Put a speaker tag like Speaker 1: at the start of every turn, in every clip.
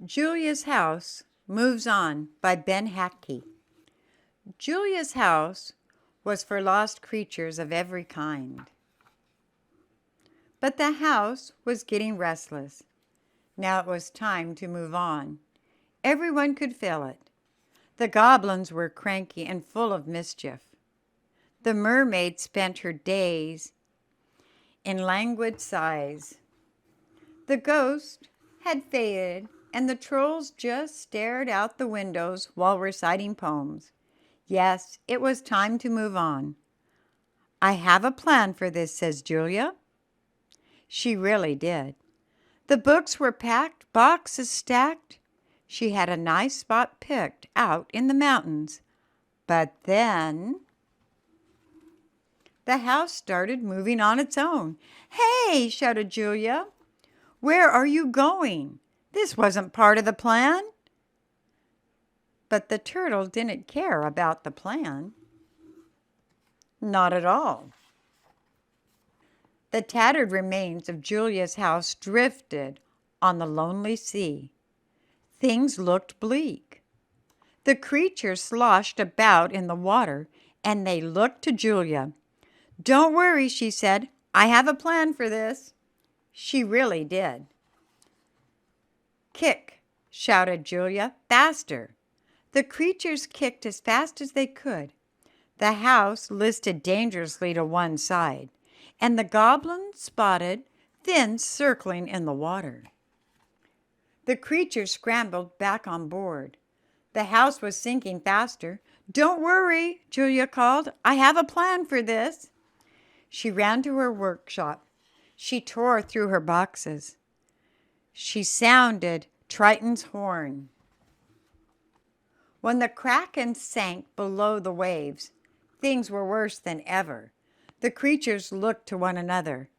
Speaker 1: Julia's House Moves On by Ben Hatke. Julia's house was for lost creatures of every kind. But the house was getting restless. Now it was time to move on. Everyone could feel it. The goblins were cranky and full of mischief. The mermaid spent her days in languid sighs. The ghost had faded, and the trolls just stared out the windows while reciting poems. Yes, it was time to move on. "I have a plan for this," says Julia. She really did. The books were packed, boxes stacked. She had a nice spot picked out in the mountains. But then the house started moving on its own. "Hey!" shouted Julia. "Where are you going? This wasn't part of the plan." But the turtle didn't care about the plan. Not at all. The tattered remains of Julia's house drifted on the lonely sea. Things looked bleak. The creatures sloshed about in the water, and they looked to Julia. "Don't worry," she said. "I have a plan for this." She really did. "Kick!" shouted Julia. "Faster!" The creatures kicked as fast as they could. The house listed dangerously to one side, and the goblins spotted fins circling in the water. The creatures scrambled back on board. The house was sinking faster. "Don't worry," Julia called. "I have a plan for this." She ran to her workshop. She tore through her boxes. She sounded Triton's horn. When the Kraken sank below the waves, things were worse than ever. The creatures looked to one another.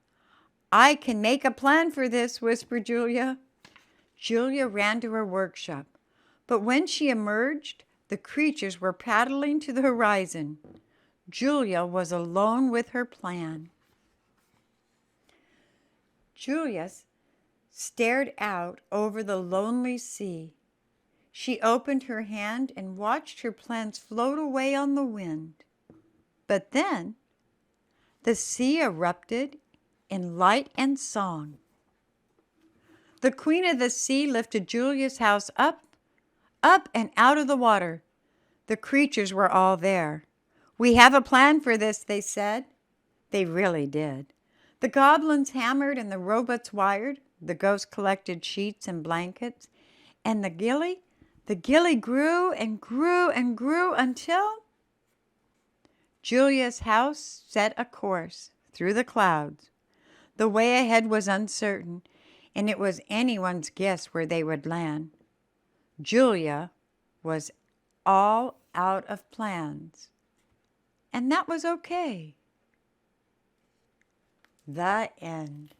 Speaker 1: "I can make a plan for this," whispered Julia. Julia ran to her workshop, but when she emerged, the creatures were paddling to the horizon. Julia was alone with her plan. Julia stared out over the lonely sea. She opened her hand and watched her plans float away on the wind. But then the sea erupted in light and song. The Queen of the Sea lifted Julia's house up and out of the water. The creatures were all there. "We have a plan for this," they said. They really did. The goblins hammered and the robots wired. The ghosts collected sheets and blankets. And the gilly grew and grew and grew until Julia's house set a course through the clouds. The way ahead was uncertain, and it was anyone's guess where they would land. Julia was all out of plans, and that was okay. The end.